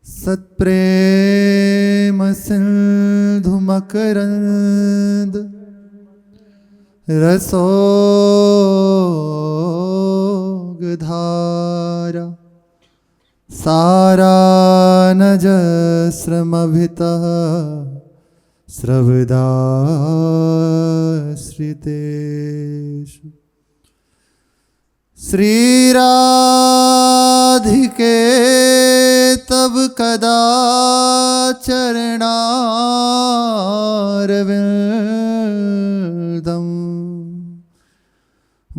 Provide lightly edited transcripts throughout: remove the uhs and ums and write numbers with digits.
सत्प्रेम सिंधु मकरंद रसोगधारा सारानजस्रमभितः स्रवदाश्रितेषु श्रीराधिके तब कदा चरणारविंदम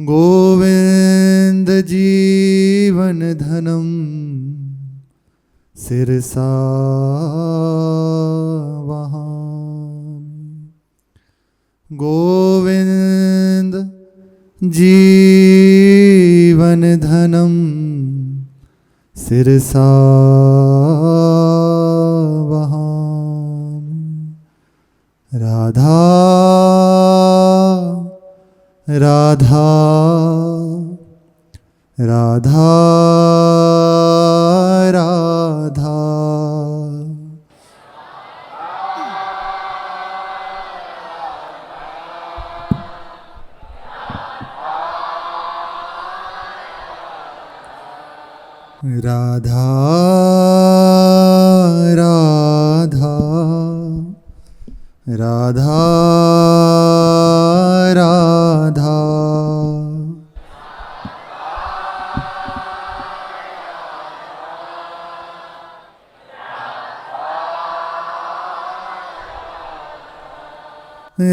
गोविंद जीवन धनम सिरसा वहामि। गोविंद जीवन धनम सिरसा वहामि। राधा राधा राधा राधा राधा राधा राधा राधा राधा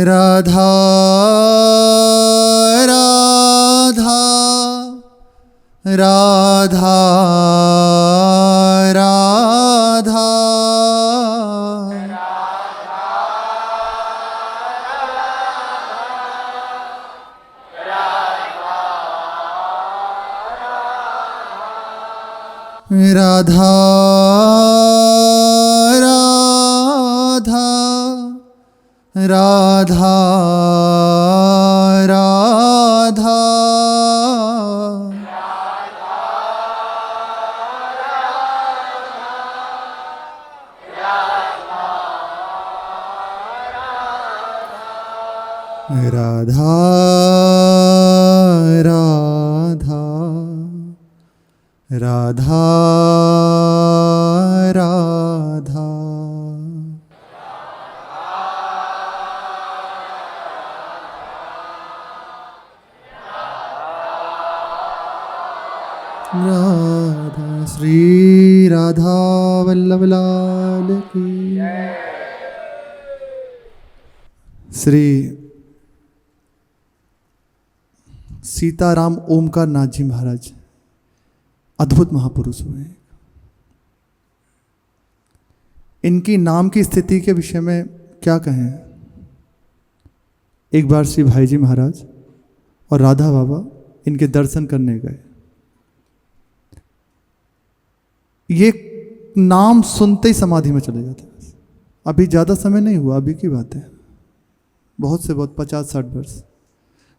राधा राधा राधा राधा राधा राधा राधा राधा राधा राधा श्री राधा वल्लभ लाल की। श्री सीताराम ओमकार नाथ जी महाराज अद्भुत महापुरुष हुए। इनकी नाम की स्थिति के विषय में क्या कहें। एक बार श्री भाई जी महाराज और राधा बाबा इनके दर्शन करने गए। ये नाम सुनते ही समाधि में चले जाते। अभी ज़्यादा समय नहीं हुआ, अभी की बात है, बहुत से बहुत 50-60 वर्ष।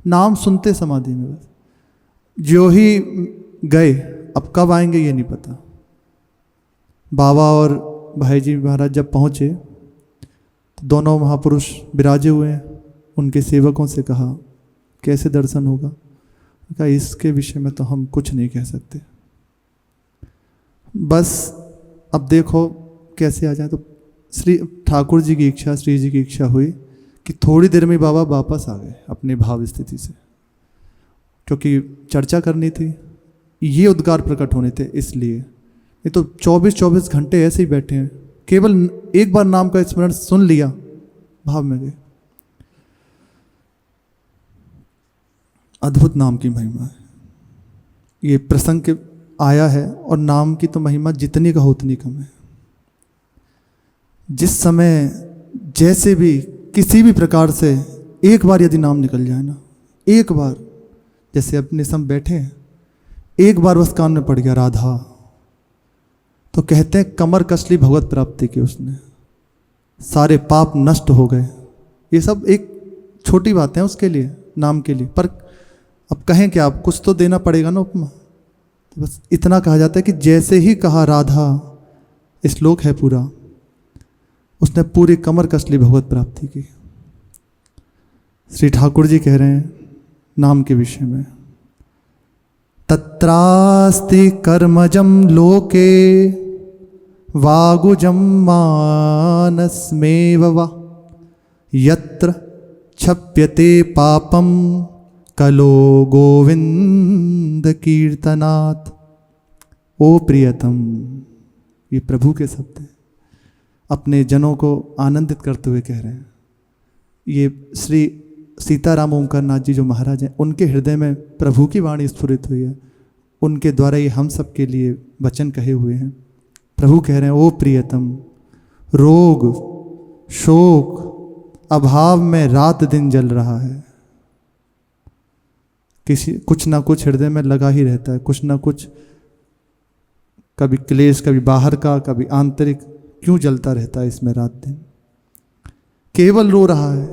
नाम सुनते समाधि में बस जो ही गए, अब कब आएंगे ये नहीं पता। बाबा और भाई जी महाराज जब पहुँचे तो दोनों महापुरुष विराजे हुए हैं। उनके सेवकों से कहा कैसे दर्शन होगा। कहा इसके विषय में तो हम कुछ नहीं कह सकते, बस अब देखो कैसे आ जाए। तो श्री ठाकुर जी की इच्छा, श्री जी की इच्छा हुई कि थोड़ी देर में बाबा वापस आ गए अपने भाव स्थिति से, क्योंकि चर्चा करनी थी, ये उद्गार प्रकट होने थे। इसलिए ये तो 24-24 घंटे ऐसे ही बैठे हैं, केवल एक बार नाम का स्मरण सुन लिया, भाव में गए। अद्भुत नाम की महिमा है। ये प्रसंग के आया है और नाम की तो महिमा जितनी का हो उतनी कम है। जिस समय जैसे भी किसी भी प्रकार से एक बार यदि नाम निकल जाए ना, एक बार, जैसे अपने सम बैठे हैं, एक बार बस कान में पड़ गया राधा, तो कहते हैं कमर कसली भगवत प्राप्ति की उसने, सारे पाप नष्ट हो गए। ये सब एक छोटी बात है उसके लिए, नाम के लिए। पर अब कहें कि आप कुछ तो देना पड़ेगा ना उपमा। तो बस इतना कहा जाता है कि जैसे ही कहा राधा, श्लोक है पूरा, उसने पूरी कमर कस ली भगवत प्राप्ति की। श्री ठाकुर जी कह रहे हैं नाम के विषय में, तत्रास्ति कर्मजम लोके वागुजम मानसमेव वा यत्र क्षप्यते पापम कलो गोविंद कीर्तनात्। ओ प्रियतम, ये प्रभु के शब्द हैं, अपने जनों को आनंदित करते हुए कह रहे हैं। ये श्री सीताराम ओंकार नाथ जी जो महाराज हैं, उनके हृदय में प्रभु की वाणी स्फुरित हुई है, उनके द्वारा ये हम सब के लिए वचन कहे हुए हैं। प्रभु कह रहे हैं, ओ प्रियतम, रोग शोक अभाव में रात दिन जल रहा है, कुछ ना कुछ हृदय में लगा ही रहता है, कुछ ना कुछ, कभी क्लेश, कभी बाहर का, कभी आंतरिक, क्यों जलता रहता है इसमें रात दिन। केवल रो रहा है,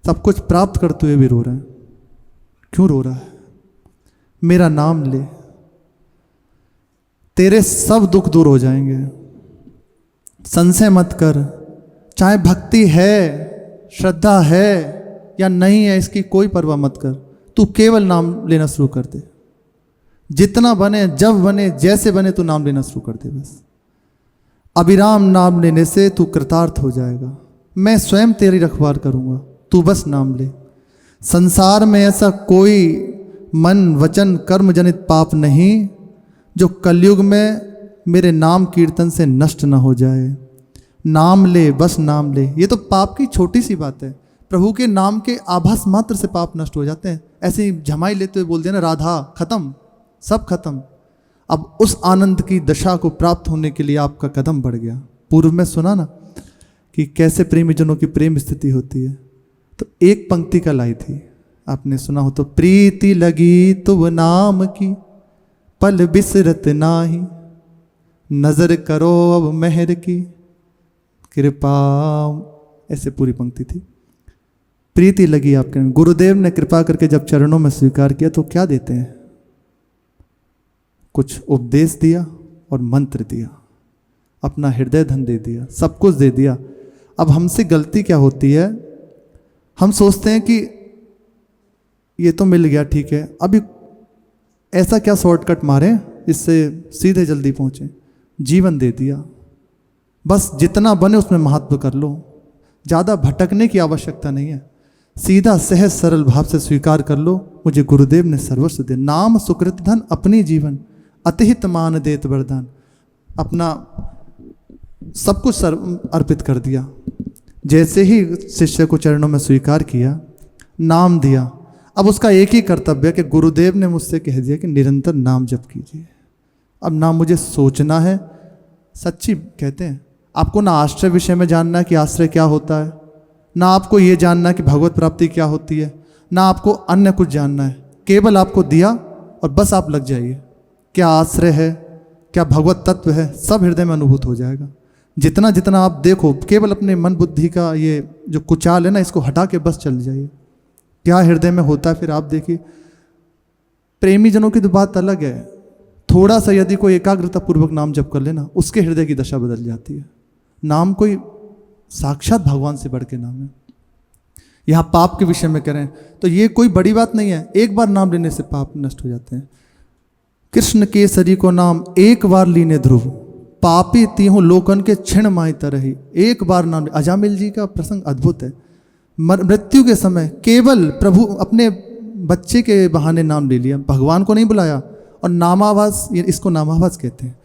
सब कुछ प्राप्त करते हुए भी रो रहे हैं। क्यों रो रहा है? मेरा नाम ले, तेरे सब दुख दूर हो जाएंगे। संशय मत कर, चाहे भक्ति है, श्रद्धा है या नहीं है, इसकी कोई परवाह मत कर। तू केवल नाम लेना शुरू कर दे। जितना बने, जब बने, जैसे बने, तू नाम लेना शुरू कर दे। बस अविराम नाम लेने से तू कृतार्थ हो जाएगा। मैं स्वयं तेरी रखवार करूंगा, तू बस नाम ले। संसार में ऐसा कोई मन वचन कर्म जनित पाप नहीं जो कलयुग में मेरे नाम कीर्तन से नष्ट न हो जाए। नाम ले, बस नाम ले। ये तो पाप की छोटी सी बात है। प्रभु के नाम के आभास मात्र से पाप नष्ट हो जाते हैं। ऐसे ही झमाई लेते हुए बोलते हैं ना, राधा खत्म, सब खत्म। अब उस आनंद की दशा को प्राप्त होने के लिए आपका कदम बढ़ गया। पूर्व में सुना ना कि कैसे प्रेमी जनों की प्रेम स्थिति होती है, तो एक पंक्ति का लाई थी, आपने सुना हो तो, प्रीति लगी तुव नाम की पल बिसरत नाही, नजर करो अब मेहर की कृपा। ऐसे पूरी पंक्ति थी। प्रीति लगी आपके, गुरुदेव ने कृपा करके जब चरणों में स्वीकार किया तो क्या देते हैं? कुछ उपदेश दिया और मंत्र दिया, अपना हृदय धन दे दिया, सब कुछ दे दिया। अब हमसे गलती क्या होती है, हम सोचते हैं कि ये तो मिल गया, ठीक है, अभी ऐसा क्या शॉर्टकट मारें इससे सीधे जल्दी पहुंचे। जीवन दे दिया, बस जितना बने उसमें महत्व कर लो, ज़्यादा भटकने की आवश्यकता नहीं है। सीधा सहज सरल भाव से स्वीकार कर लो, मुझे गुरुदेव ने सर्वस्व दे। नाम सुकृत धन अपनी जीवन, अतिहित मान देत वरदान। अपना सब कुछ अर्पित कर दिया। जैसे ही शिष्य को चरणों में स्वीकार किया, नाम दिया, अब उसका एक ही कर्तव्य कि गुरुदेव ने मुझसे कह दिया कि निरंतर नाम जप कीजिए। अब ना मुझे सोचना है, सच्ची कहते हैं, आपको ना आश्रय विषय में जानना है कि आश्रय क्या होता है, ना आपको ये जानना कि भगवत प्राप्ति क्या होती है, ना आपको अन्य कुछ जानना है। केवल आपको दिया और बस आप लग जाइए। क्या आश्रय है, क्या भगवत तत्व है, सब हृदय में अनुभूत हो जाएगा। जितना जितना आप देखो, केवल अपने मन बुद्धि का ये जो कुचाल है ना, इसको हटा के बस चल जाइए। क्या हृदय में होता है फिर आप देखिए। प्रेमी जनों की तो बात अलग है। थोड़ा सा यदि कोई एकाग्रता पूर्वक नाम जप कर लेना, उसके हृदय की दशा बदल जाती है। नाम कोई साक्षात भगवान से बढ़ के नाम है। यहाँ पाप के विषय में करें तो ये कोई बड़ी बात नहीं है। एक बार नाम लेने से पाप नष्ट हो जाते हैं। कृष्ण केसरी को नाम एक बार लीने ध्रुव, पापी तीहूं लोकन के क्षण माई तरही। एक बार नाम, अजामिल जी का प्रसंग अद्भुत है। मृत्यु के समय केवल प्रभु अपने बच्चे के बहाने नाम ले लिया, भगवान को नहीं बुलाया। और नामाभास, इसको नामाभास कहते हैं।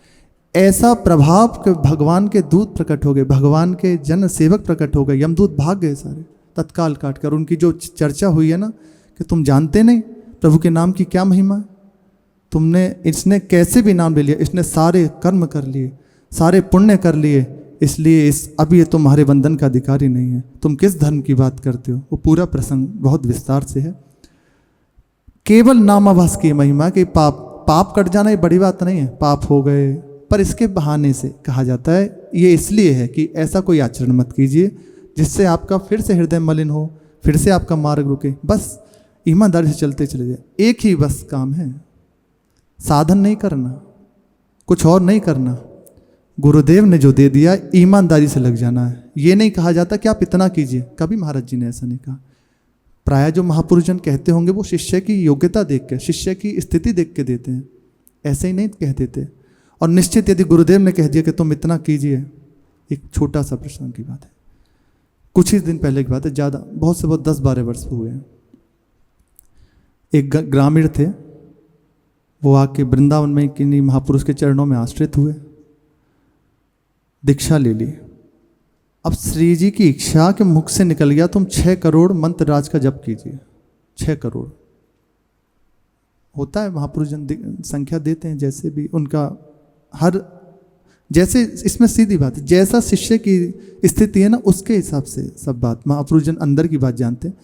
ऐसा प्रभाव के भगवान के दूत प्रकट हो गए, भगवान के जन सेवक प्रकट हो गए, यमदूत भाग गए सारे तत्काल काट कर। उनकी जो चर्चा हुई है ना कि तुम जानते नहीं प्रभु के नाम की क्या महिमा है, तुमने, इसने कैसे भी नाम ले लिया, इसने सारे कर्म कर लिए, सारे पुण्य कर लिए, इसलिए अब ये तुम्हारे बंधन का अधिकारी नहीं है। तुम किस धर्म की बात करते हो? वो पूरा प्रसंग बहुत विस्तार से है। केवल नामाभास की महिमा कि पाप कट जाना ये बड़ी बात नहीं है, पाप हो गए, पर इसके बहाने से कहा जाता है ये इसलिए है कि ऐसा कोई आचरण मत कीजिए जिससे आपका फिर से हृदय मलिन हो, फिर से आपका मार्ग रुके। बस ईमानदारी से चलते चले जाए। एक ही बस काम है, साधन नहीं करना, कुछ और नहीं करना, गुरुदेव ने जो दे दिया ईमानदारी से लग जाना है। ये नहीं कहा जाता कि आप इतना कीजिए, कभी महाराज जी ने ऐसा नहीं कहा। प्राय जो महापुरुषजन कहते होंगे वो शिष्य की योग्यता देख के, शिष्य की स्थिति देख के देते हैं, ऐसे ही नहीं कह देते। और निश्चित यदि गुरुदेव ने कह दिया कि तुम इतना कीजिए, एक छोटा सा प्रसंग की बात है, कुछ ही दिन पहले की बात है, ज़्यादा बहुत से बहुत 10-12 वर्ष हुए हैं। एक ग्रामीण थे, वो आके वृंदावन में किन्हीं महापुरुष के चरणों में आश्रित हुए, दीक्षा ले ली। अब श्री जी की इच्छा के मुख से निकल गया, तुम 6 करोड़ मंत्र राज का जप कीजिए। 6 करोड़ होता है, महापुरुष जन संख्या देते हैं जैसे भी उनका, हर जैसे इसमें सीधी बात है, जैसा शिष्य की स्थिति है ना उसके हिसाब से सब बात, महापुरुष जन अंदर की बात जानते हैं।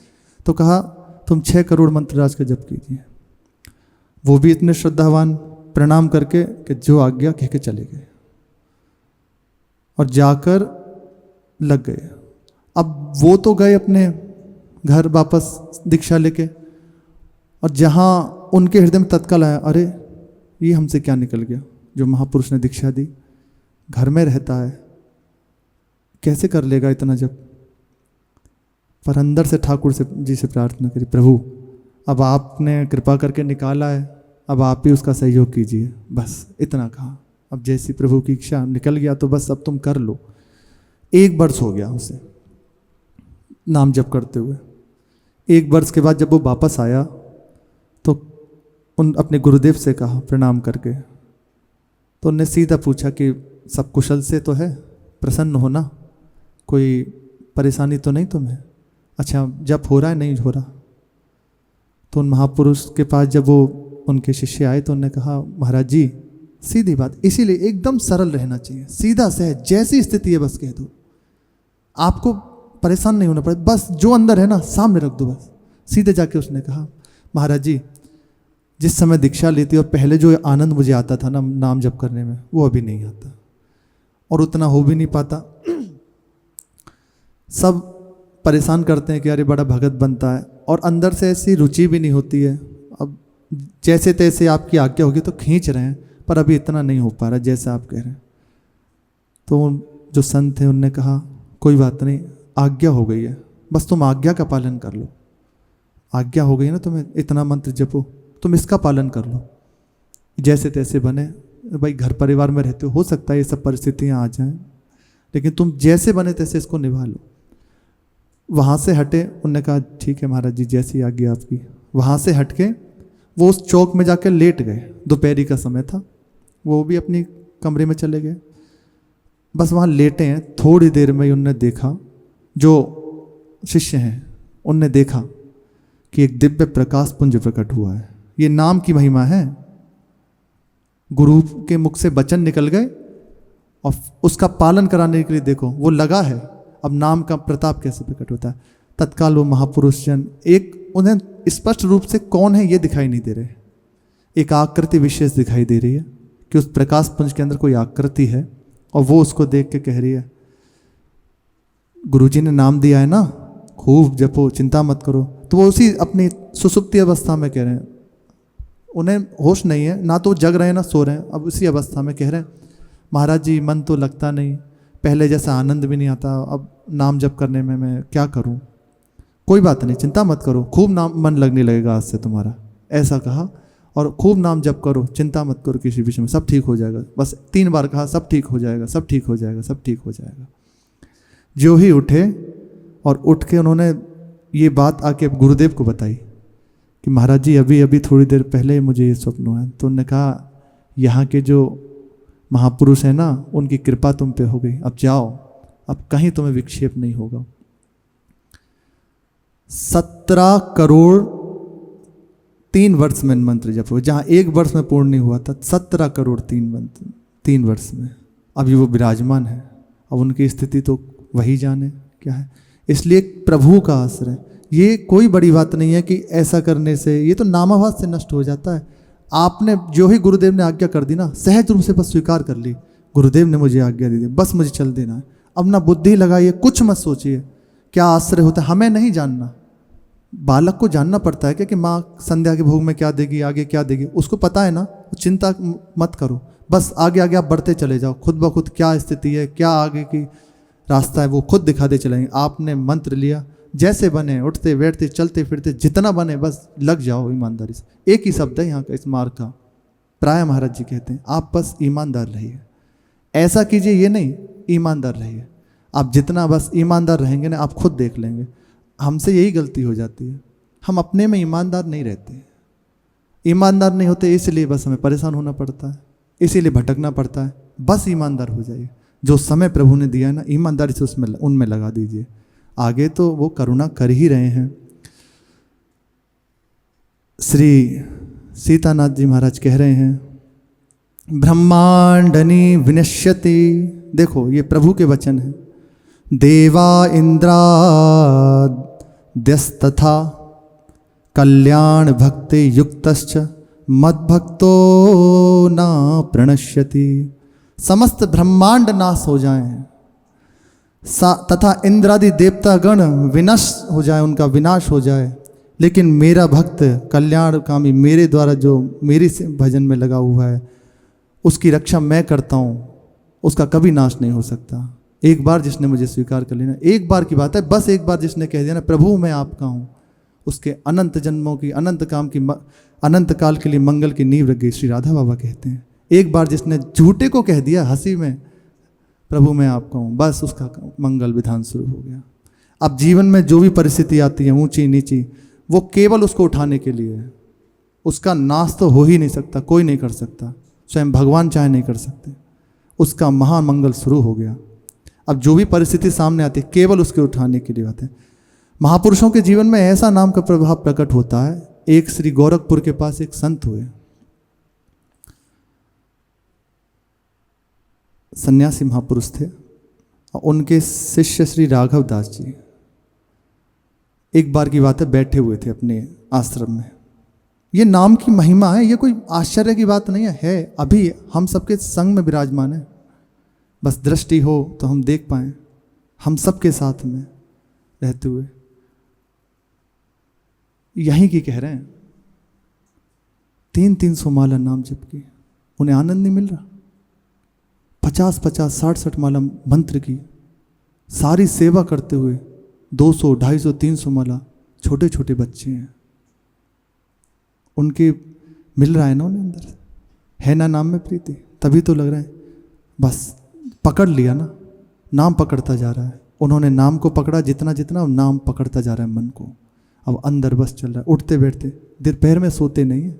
तो कहा तुम 6 करोड़ मंत्र राज का जप कीजिए। वो भी इतने श्रद्धावान, प्रणाम करके कि जो आज्ञा कह के चले गए और जाकर लग गए। अब वो तो गए अपने घर वापस दीक्षा लेके, और जहाँ उनके हृदय में तत्काल आया, अरे ये हमसे क्या निकल गया, जो महापुरुष ने दीक्षा दी घर में रहता है, कैसे कर लेगा इतना जप। पर अंदर से ठाकुर से जी से प्रार्थना करी, प्रभु अब आपने कृपा करके निकाला है, अब आप ही उसका सहयोग कीजिए, बस इतना कहा। अब जैसी प्रभु की इच्छा, निकल गया तो बस अब तुम कर लो। 1 वर्ष हो गया उसे नाम जप करते हुए। 1 वर्ष के बाद जब वो वापस आया तो उन अपने गुरुदेव से कहा प्रणाम करके, तो उनने सीधा पूछा कि सब कुशल से तो है, प्रसन्न हो ना, कोई परेशानी तो नहीं तुम्हें? अच्छा जप हो रहा है? नहीं हो रहा। तो उन महापुरुष के पास जब वो उनके शिष्य आए तो उन्होंने कहा महाराज जी सीधी बात, इसीलिए एकदम सरल रहना चाहिए, सीधा सहज, जैसी स्थिति है बस कह दो, आपको परेशान नहीं होना पड़े, बस जो अंदर है ना सामने रख दो बस। सीधे जाके उसने कहा महाराज जी जिस समय दीक्षा लेती और पहले जो आनंद मुझे आता था ना नाम जप करने में, वो अभी नहीं आता और उतना हो भी नहीं पाता। सब परेशान करते हैं कि अरे बड़ा भगत बनता है, और अंदर से ऐसी रुचि भी नहीं होती है। अब जैसे तैसे आपकी आज्ञा होगी तो खींच रहे हैं, पर अभी इतना नहीं हो पा रहा जैसा आप कह रहे हैं। तो जो संत थे उनने कहा कोई बात नहीं, आज्ञा हो गई है, बस तुम आज्ञा का पालन कर लो। आज्ञा हो गई है ना तुम्हें, इतना मंत्र जपो, तुम इसका पालन कर लो, जैसे तैसे बने। भाई घर परिवार में रहते हो सकता है ये सब परिस्थितियाँ आ जाएं, लेकिन तुम जैसे बने तैसे इसको निभा लो। वहाँ से हटे, उनने कहा ठीक है महाराज जी जैसी आज्ञा आपकी। वहाँ से हट के वो उस चौक में जाकर लेट गए, दोपहरी का समय था, वो भी अपनी कमरे में चले गए। बस वहाँ लेटे हैं, थोड़ी देर में ही उनने देखा, जो शिष्य हैं उनने देखा कि एक दिव्य प्रकाश पुंज प्रकट हुआ है। ये नाम की महिमा है, गुरु के मुख से वचन निकल गए और उसका पालन कराने के लिए देखो वो लगा है। अब नाम का प्रताप कैसे प्रकट होता है। तत्काल वो महापुरुष जन एक, उन्हें स्पष्ट रूप से कौन है ये दिखाई नहीं दे रहे, एक आकृति विशेष दिखाई दे रही है कि उस प्रकाश पुंज के अंदर कोई आकृति है, और वो उसको देख के कह रही है गुरुजी ने नाम दिया है ना, खूब जपो, चिंता मत करो। तो वो उसी अपनी सुसुप्ति अवस्था में कह रहे हैं, उन्हें होश नहीं है, ना तो जग रहे हैं ना सो रहे हैं, अब उसी अवस्था में कह रहे हैं महाराज जी मन तो लगता नहीं, पहले जैसा आनंद भी नहीं आता, अब नाम जप करने में मैं क्या करूं। कोई बात नहीं, चिंता मत करो, खूब नाम मन लगने लगेगा आज से तुम्हारा, ऐसा कहा। और खूब नाम जप करो, चिंता मत करो किसी विषय में, सब ठीक हो जाएगा। बस 3 बार कहा सब ठीक हो जाएगा, सब ठीक हो जाएगा, सब ठीक हो जाएगा। जो ही उठे और उठ के उन्होंने ये बात आके गुरुदेव को बताई कि महाराज जी अभी अभी थोड़ी देर पहले मुझे ये स्वप्न हुआ है। तो उन्होंने कहा यहाँ के जो महापुरुष हैं ना उनकी कृपा तुम पे हो गई, अब जाओ, अब कहीं तुम्हें विक्षेप नहीं होगा। 17 करोड़ 3 वर्ष में मंत्र जप हुए, जहाँ 1 वर्ष में पूर्ण नहीं हुआ था, 17 करोड़ 3 वर्ष में अभी वो विराजमान है। अब उनकी स्थिति तो वही जाने क्या है। इसलिए प्रभु का आश्रय, ये कोई बड़ी बात नहीं है कि ऐसा करने से, ये तो नामाभास से नष्ट हो जाता है। आपने जो ही गुरुदेव ने आज्ञा कर दी ना, सहज रूप से बस स्वीकार कर ली, गुरुदेव ने मुझे आज्ञा दी, बस मुझे चल देना है। अब ना बुद्धि लगाइए, कुछ मत सोचिए क्या आश्रय होता है, हमें नहीं जानना। बालक को जानना पड़ता है कि माँ संध्या के भोग में क्या देगी, आगे क्या देगी, उसको पता है ना, चिंता मत करो, बस आगे आगे आप बढ़ते चले जाओ, खुद ब खुद क्या स्थिति है, क्या आगे की रास्ता है वो खुद दिखाते चलेंगे। आपने मंत्र लिया, जैसे बने, उठते बैठते चलते फिरते जितना बने, बस लग जाओ ईमानदारी से। एक ही शब्द है यहाँ का इस मार्ग का, प्राय महाराज जी कहते हैं आप बस ईमानदार रहिए। ऐसा कीजिए ये नहीं, ईमानदार रहिए। आप जितना बस ईमानदार रहेंगे ना, आप खुद देख लेंगे। हमसे यही गलती हो जाती है, हम अपने में ईमानदार नहीं रहते। ईमानदार नहीं होते इसलिए बस हमें परेशान होना पड़ता है, इसीलिए भटकना पड़ता है। बस ईमानदार हो जाइए, जो समय प्रभु ने दिया है ना, ईमानदारी से उसमें उनमें लगा दीजिए। आगे तो वो करुणा कर ही रहे हैं। श्री सीतानाथ जी महाराज कह रहे हैं, ब्रह्मांडनी विनश्यति। देखो ये प्रभु के वचन हैं। देवा इंद्राद्यस्तथा कल्याण भक्ति युक्तश्च मद्भक्तो न प्रणश्यति। समस्त ब्रह्मांड नाश हो जाएं तथा इंद्रादि देवतागण विनष्ट हो जाए, उनका विनाश हो जाए, लेकिन मेरा भक्त कल्याणकामी मेरे द्वारा जो मेरी भजन में लगा हुआ है उसकी रक्षा मैं करता हूँ, उसका कभी नाश नहीं हो सकता। एक बार जिसने मुझे स्वीकार कर लेना, एक बार की बात है, बस एक बार जिसने कह दिया ना प्रभु मैं आपका हूँ, उसके अनंत जन्मों की, अनंत काम की, अनंत काल के लिए मंगल की नींव रख गई। श्री राधा बाबा कहते हैं एक बार जिसने झूठे को कह दिया हंसी में प्रभु मैं आपका हूँ, बस उसका मंगल विधान शुरू हो गया। अब जीवन में जो भी परिस्थिति आती है ऊंची नीची, वो केवल उसको उठाने के लिए है। उसका नाश तो हो ही नहीं सकता, कोई नहीं कर सकता, स्वयं भगवान चाहे नहीं कर सकते। उसका महामंगल शुरू हो गया। अब जो भी परिस्थिति सामने आती है केवल उसके उठाने के लिए आते हैं। महापुरुषों के जीवन में ऐसा नाम का प्रभाव प्रकट होता है। एक श्री गोरखपुर के पास एक संत हुए, सन्यासी महापुरुष थे, और उनके शिष्य श्री राघव दास जी एक बार की बात है बैठे हुए थे अपने आश्रम में। ये नाम की महिमा है, ये कोई आश्चर्य की बात नहीं है, अभी हम सबके संग में विराजमान है। बस दृष्टि हो तो हम देख पाएं, हम सबके साथ में रहते हुए यहीं की कह रहे हैं। 300 माला नाम जप की, उन्हें आनंद नहीं मिल रहा। 50 60 माला मंत्र की, सारी सेवा करते हुए 200 250 300 माला छोटे छोटे बच्चे हैं, उनके मिल रहा है ना उन्हें अंदर है ना नाम में प्रीति, तभी तो लग रहा है बस पकड़ लिया ना, नाम पकड़ता जा रहा है। उन्होंने नाम को पकड़ा जितना जितना, नाम पकड़ता जा रहा है मन को। अब अंदर बस चल रहा है, उठते बैठते दोपहर में सोते नहीं है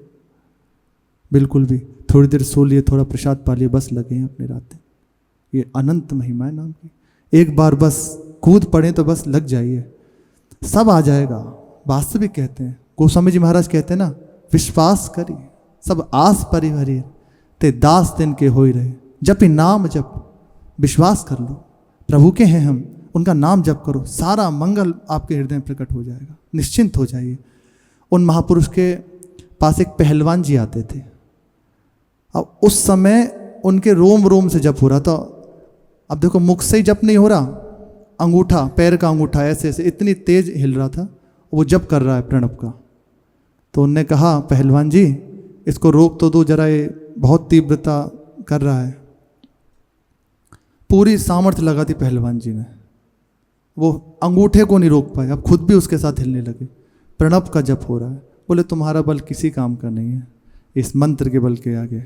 बिल्कुल भी, थोड़ी देर सो लिए, थोड़ा प्रसाद पा लिए, बस लगे हैं अपने रातें। ये अनंत महिमा है नाम की। एक बार बस कूद पड़े तो बस लग जाइए, सब आ जाएगा। वास्तविक कहते हैं, गोस्वामी जी महाराज कहते हैं ना, विश्वास करिए सब आस परिहरिए ते दास दिन के हो ही रहे। जप नाम जप, विश्वास कर लो प्रभु के हैं हम, उनका नाम जप करो, सारा मंगल आपके हृदय में प्रकट हो जाएगा। निश्चिंत हो जाइए। उन महापुरुष के पास एक पहलवान जी आते थे। अब उस समय उनके रोम रोम से जप हो रहा था। अब देखो मुख से ही जप नहीं हो रहा, अंगूठा, पैर का अंगूठा ऐसे ऐसे इतनी तेज हिल रहा था, वो जप कर रहा है प्रणव का। तो उनने कहा पहलवान जी इसको रोक तो दो जरा, ये बहुत तीव्रता कर रहा है। पूरी सामर्थ्य लगा दी पहलवान जी ने, वो अंगूठे को नहीं रोक पाए, अब खुद भी उसके साथ हिलने लगे। प्रणव का जप हो रहा है। बोले तुम्हारा बल किसी काम का नहीं है इस मंत्र के बल के आगे।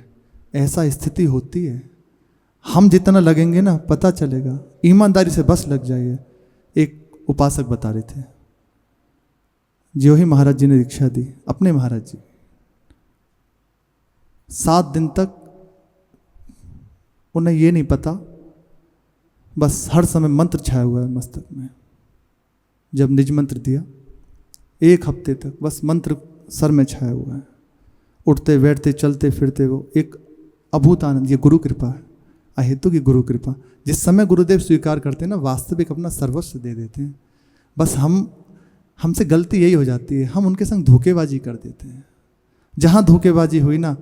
ऐसा स्थिति होती है, हम जितना लगेंगे ना पता चलेगा। ईमानदारी से बस लग जाइए। एक उपासक बता रहे थे, जो ही महाराज जी ने दीक्षा दी, अपने महाराज जी 7 दिन तक उन्हें ये नहीं पता, बस हर समय मंत्र छाया हुआ है मस्तक में। जब निज मंत्र दिया 1 हफ्ते तक बस मंत्र सर में छाया हुआ है। उठते बैठते चलते फिरते वो एक अभूत आनंद। ये गुरु कृपा है, अहेतु की गुरु कृपा। जिस समय गुरुदेव स्वीकार करते हैं ना, वास्तविक अपना सर्वस्व दे देते हैं। बस हमसे गलती यही हो जाती है, हम उनके संग धोखेबाजी कर देते हैं। जहाँ धोखेबाजी हुई ना,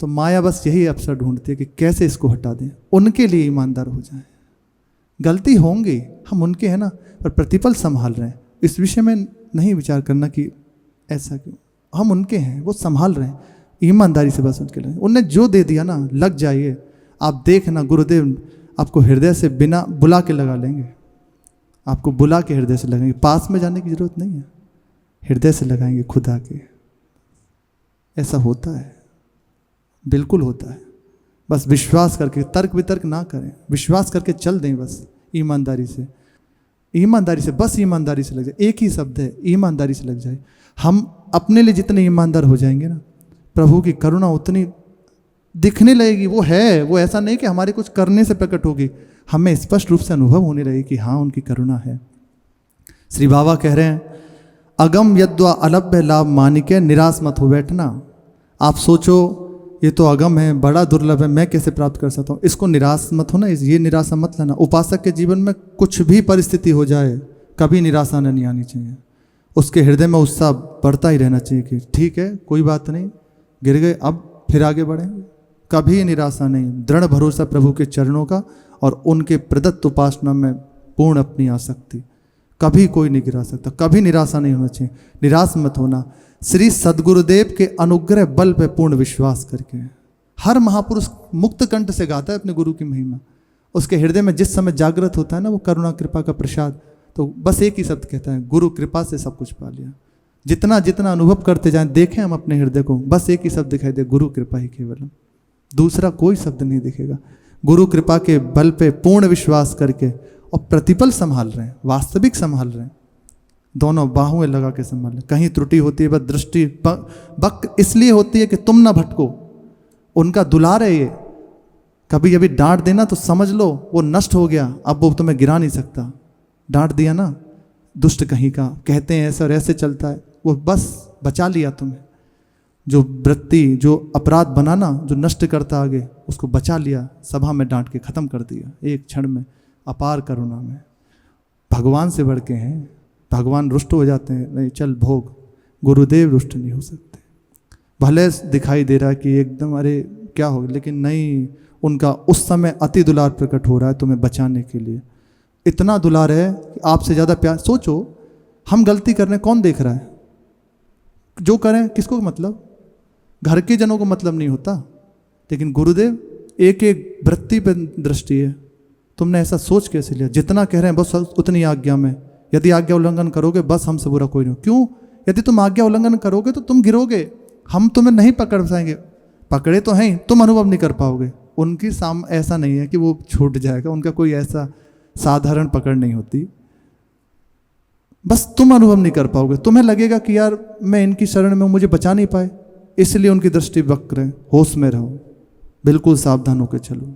तो माया बस यही अवसर ढूंढती है कि कैसे इसको हटा दें, उनके लिए ईमानदार हो जाए। गलती होंगी, हम उनके हैं ना, पर प्रतिपल संभाल रहे हैं। इस विषय में नहीं विचार करना कि ऐसा क्यों, हम उनके हैं, वो संभाल रहे हैं। ईमानदारी से बस उनके लिए, उनने जो दे दिया ना, लग जाइए। आप देखना गुरुदेव आपको हृदय से बिना बुला के लगा लेंगे, आपको बुला के हृदय से लगाएंगे, पास में जाने की जरूरत नहीं है, हृदय से लगाएंगे खुद आके। ऐसा होता है, बिल्कुल होता है। बस विश्वास करके, तर्क वितर्क ना करें, विश्वास करके चल दें बस ईमानदारी से, ईमानदारी से, बस ईमानदारी से लग जाए। एक ही शब्द है, ईमानदारी से लग जाए। हम अपने लिए जितने ईमानदार हो जाएंगे ना, प्रभु की करुणा उतनी दिखने लगेगी। वो है, वो ऐसा नहीं कि हमारे कुछ करने से प्रकट होगी, हमें स्पष्ट रूप से अनुभव होने लगेगी कि हाँ उनकी करुणा है। श्री बाबा कह रहे हैं, अगम यद्वा अलभ्य लाभ मानिके निराश मत हो बैठना। आप सोचो ये तो अगम है, बड़ा दुर्लभ है, मैं कैसे प्राप्त कर सकता हूँ, इसको निराश मत होना, ये निराशा मत लेना। उपासक के जीवन में कुछ भी परिस्थिति हो जाए, कभी निराशा नहीं आनी चाहिए। उसके हृदय में उत्साह बढ़ता ही रहना चाहिए कि ठीक है, कोई बात नहीं, गिर गए, अब फिर आगे बढ़ेंगे। कभी निराशा नहीं, दृढ़ भरोसा प्रभु के चरणों का और उनके प्रदत्त उपासना में पूर्ण अपनी आसक्ति। कभी कोई नहीं गिरा सकता, कभी निराशा नहीं होना चाहिए, निराश मत होना। श्री सद्गुरुदेव के अनुग्रह बल पे पूर्ण विश्वास करके। हर महापुरुष मुक्त कंठ से गाता है अपने गुरु की महिमा। उसके हृदय में जिस समय जागृत होता है ना वो करुणा कृपा का प्रसाद, तो बस एक ही शब्द कहता है, गुरु कृपा से सब कुछ पा लिया। जितना जितना अनुभव करते जाएं, देखें हम अपने हृदय को, बस एक ही शब्द दिखाई दे, गुरु कृपा ही केवल, दूसरा कोई शब्द नहीं दिखेगा। गुरु कृपा के बल पे पूर्ण विश्वास करके और प्रतिपल संभाल रहे हैं, वास्तविक संभाल रहे हैं, दोनों बाहुएं लगा के संभाल रहे हैं। कहीं त्रुटि होती है, बस दृष्टि बक इसलिए होती है कि तुम ना भटको, उनका दुलार है ये। कभी कभी डांट देना तो समझ लो वो नष्ट हो गया, अब वो तुम्हें गिरा नहीं सकता। डांट दिया ना, दुष्ट कहीं का, कहते हैं ऐसा और ऐसे चलता है, वो बस बचा लिया तुम्हें। जो वृत्ति, जो अपराध बनाना, जो नष्ट करता आगे, उसको बचा लिया, सभा में डांट के खत्म कर दिया एक क्षण में, अपार करुणा में। भगवान से बढ़ के हैं, भगवान रुष्ट हो जाते हैं, नहीं चल भोग, गुरुदेव रुष्ट नहीं हो सकते। भले दिखाई दे रहा है कि एकदम अरे क्या हो, लेकिन नहीं, उनका उस समय अति दुलार प्रकट हो रहा है तुम्हें बचाने के लिए। इतना दुलार है कि आपसे ज़्यादा प्यार। सोचो हम गलती कर रहे हैं, कौन देख रहा है? जो करें किसको मतलब, घर के जनों को मतलब नहीं होता, लेकिन गुरुदेव एक एक वृत्ति पर दृष्टि है। तुमने ऐसा सोच कैसे लिया? जितना कह रहे हैं बस उतनी आज्ञा में, यदि आज्ञा उल्लंघन करोगे बस हमसे बुरा कोई नहीं। क्यों? यदि तुम आज्ञा उल्लंघन करोगे तो तुम गिरोगे, हम तुम्हें नहीं पकड़ पाएंगे। पकड़े तो हैं, तुम अनुभव नहीं कर पाओगे। उनकी ऐसा नहीं है कि वो छूट जाएगा, उनका कोई ऐसा साधारण पकड़ नहीं होती, बस तुम अनुभव नहीं कर पाओगे। तुम्हें लगेगा कि यार मैं इनकी शरण में हूं, मुझे बचा नहीं पाए, इसलिए उनकी दृष्टि वक्र है। होश में रहो, बिल्कुल सावधान होकर चलो,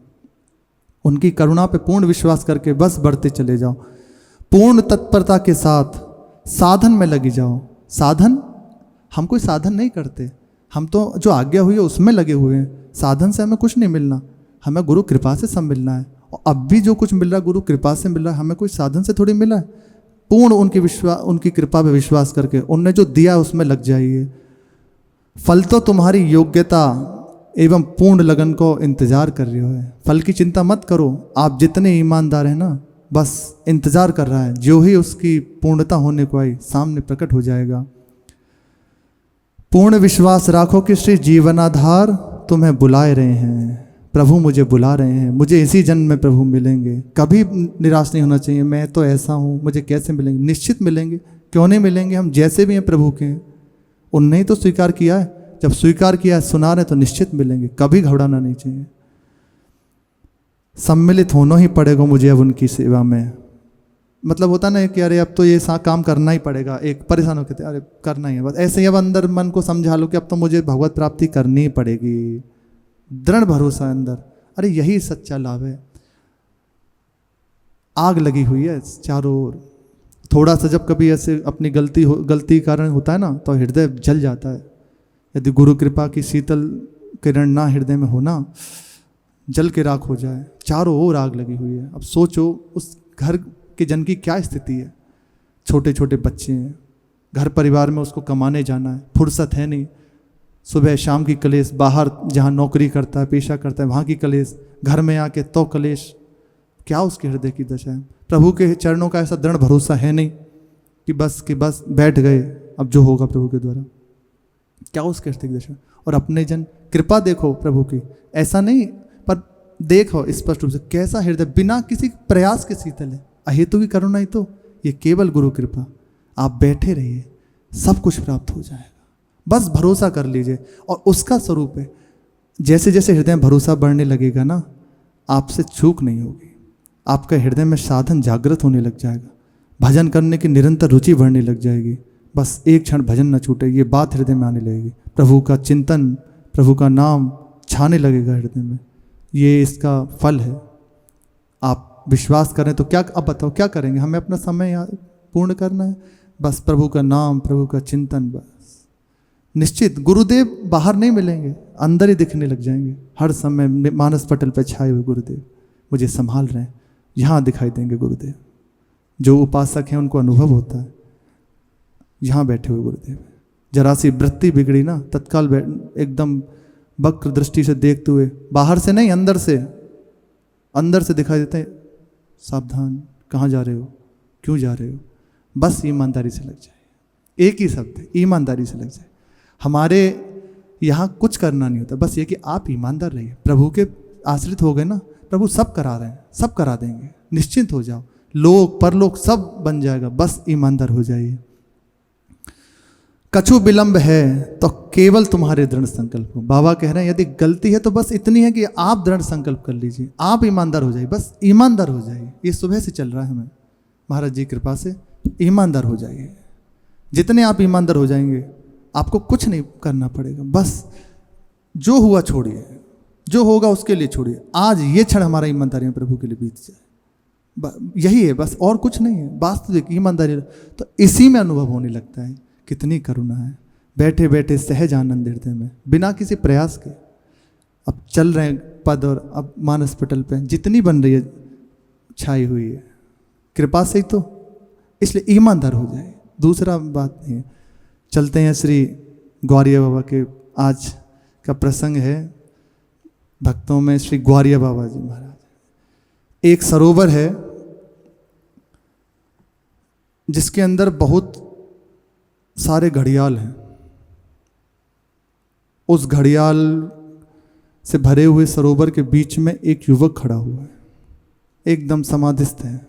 उनकी करुणा पे पूर्ण विश्वास करके बस बढ़ते चले जाओ। पूर्ण तत्परता के साथ साधन में लगी जाओ। साधन, हम कोई साधन नहीं करते, हम तो जो आज्ञा हुई है उसमें लगे हुए हैं। साधन से हमें कुछ नहीं मिलना, हमें गुरु कृपा से सब मिलना है। और अब भी जो कुछ मिल रहा है गुरु कृपा से मिल रहा है, हमें कोई साधन से थोड़ी मिला है। पूर्ण उनकी कृपा पे विश्वास करके उनने जो दिया उसमें लग जाइए। फल तो तुम्हारी योग्यता एवं पूर्ण लगन को इंतजार कर रही हो। फल की चिंता मत करो, आप जितने ईमानदार हैं ना, बस इंतजार कर रहा है, जो ही उसकी पूर्णता होने को आई सामने प्रकट हो जाएगा। पूर्ण विश्वास राखो कि श्री जीवनाधार तुम्हें बुलाए रहे हैं। प्रभु मुझे बुला रहे हैं, मुझे इसी जन्म में प्रभु मिलेंगे। कभी निराश नहीं होना चाहिए, मैं तो ऐसा हूँ, मुझे कैसे मिलेंगे? निश्चित मिलेंगे, क्यों नहीं मिलेंगे? हम जैसे भी हैं प्रभु के हैं, उनने ही तो स्वीकार किया है। जब स्वीकार किया है, सुना रहे तो निश्चित मिलेंगे, कभी घबराना नहीं चाहिए। सम्मिलित होना ही पड़ेगा मुझे अब उनकी सेवा में। मतलब होता ना कि अरे अब तो ये काम करना ही पड़ेगा, एक परेशान होकर अरे करना ही है, बस ऐसे ही अब अंदर मन को समझा लो कि अब तो मुझे भगवत प्राप्ति करनी ही पड़ेगी। दृढ़ भरोसा अंदर, अरे यही सच्चा लाभ है। आग लगी हुई है चारों ओर, थोड़ा सा जब कभी ऐसे अपनी गलती कारण होता है ना, तो हृदय जल जाता है। यदि गुरु कृपा की शीतल किरण ना हृदय में होना, जल के राख हो जाए। चारों ओर आग लगी हुई है। अब सोचो उस घर के जन की क्या स्थिति है। छोटे छोटे बच्चे हैं, घर परिवार में उसको कमाने जाना है, फुर्सत है नहीं। सुबह शाम की कलेश, बाहर जहाँ नौकरी करता है, पेशा करता है, वहाँ की कलेश, घर में आके तो कलेश। क्या उसके हृदय की दशा है? प्रभु के चरणों का ऐसा दृढ़ भरोसा है नहीं कि बस बैठ गए, अब जो होगा प्रभु के द्वारा। क्या उसके हृदय की दशा? और अपने जन कृपा देखो प्रभु की, ऐसा नहीं, पर देखो स्पष्ट रूप से कैसा हृदय बिना किसी प्रयास के शीतल है। अहेतु की करुणा ही तो, ये केवल गुरु कृपा। आप बैठे रहिए, सब कुछ प्राप्त हो जाएगा। बस भरोसा कर लीजिए, और उसका स्वरूप है। जैसे जैसे हृदय में भरोसा बढ़ने लगेगा ना, आपसे चूक नहीं होगी। आपका हृदय में साधन जागृत होने लग जाएगा, भजन करने की निरंतर रुचि बढ़ने लग जाएगी। बस एक क्षण भजन न छूटे, ये बात हृदय में आने लगेगी। प्रभु का चिंतन, प्रभु का नाम छाने लगेगा हृदय में। ये इसका फल है। आप विश्वास करें तो क्या, अब बताओ क्या करेंगे? हमें अपना समय पूर्ण करना है, बस प्रभु का नाम, प्रभु का चिंतन। बस निश्चित गुरुदेव बाहर नहीं मिलेंगे, अंदर ही दिखने लग जाएंगे। हर समय मानस पटल पर छाए हुए गुरुदेव मुझे संभाल रहे हैं, यहाँ दिखाई देंगे गुरुदेव। जो उपासक हैं उनको अनुभव होता है, यहाँ बैठे हुए गुरुदेव। जरा सी वृत्ति बिगड़ी ना, तत्काल एकदम वक्र दृष्टि से देखते हुए, बाहर से नहीं अंदर से दिखाई देते हैं। सावधान, कहाँ जा रहे हो, क्यों जा रहे हो? बस ईमानदारी से लग जाए। एक ही शब्द है, ईमानदारी से लग जाए। हमारे यहाँ कुछ करना नहीं होता, बस ये कि आप ईमानदार रहिए। प्रभु के आश्रित हो गए ना, प्रभु सब करा रहे हैं, सब करा देंगे। निश्चिंत हो जाओ, लोक परलोक सब बन जाएगा, बस ईमानदार हो जाइए। कछु विलंब है तो केवल तुम्हारे दृढ़ संकल्प हो। बाबा कह रहे हैं यदि गलती है तो बस इतनी है कि आप दृढ़ संकल्प कर लीजिए, आप ईमानदार हो जाइए, बस ईमानदार हो जाइए। ये सुबह से चल रहा है हमें, महाराज जी कृपा से ईमानदार हो जाइए। जितने आप ईमानदार हो जाएंगे, आपको कुछ नहीं करना पड़ेगा। बस जो हुआ छोड़िए, जो होगा उसके लिए छोड़िए। आज ये क्षण हमारा ईमानदारी में प्रभु के लिए बीत जाए, यही है बस, और कुछ नहीं है। वास्तविक ईमानदारी तो इसी में अनुभव होने लगता है कितनी करुणा है। बैठे बैठे सहज आनंद हृदय में, बिना किसी प्रयास के। अब चल रहे हैं पद, और अब मानस पटल पे जितनी बन रही है छाई हुई है कृपा से ही तो, इसलिए ईमानदार हो जाए, दूसरा बात नहीं है। चलते हैं श्री ग्वारिया बाबा के, आज का प्रसंग है भक्तों में श्री ग्वारिया बाबा जी महाराज। एक सरोवर है जिसके अंदर बहुत सारे घड़ियाल हैं। उस घड़ियाल से भरे हुए सरोवर के बीच में एक युवक खड़ा हुआ है, एकदम समाधिस्थ है।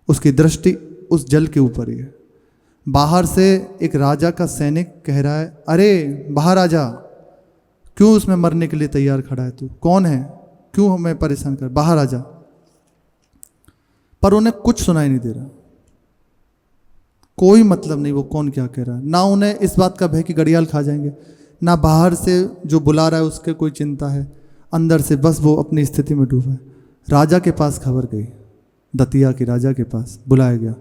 उसकी दृष्टि उस जल के ऊपर ही है। बाहर से एक राजा का सैनिक कह रहा है, अरे बाहर आ जा, क्यों उसमें मरने के लिए तैयार खड़ा है तू? कौन है, क्यों हमें परेशान कर, बाहर आ जा। पर उन्हें कुछ सुनाई नहीं दे रहा, कोई मतलब नहीं वो कौन क्या कह रहा है। ना उन्हें इस बात का भय कि घड़ियाल खा जाएंगे, ना बाहर से जो बुला रहा है उसके कोई चिंता है। अंदर से बस वो अपनी स्थिति में डूबा है। राजा के पास खबर गई, दतिया के राजा के पास बुलाया गया।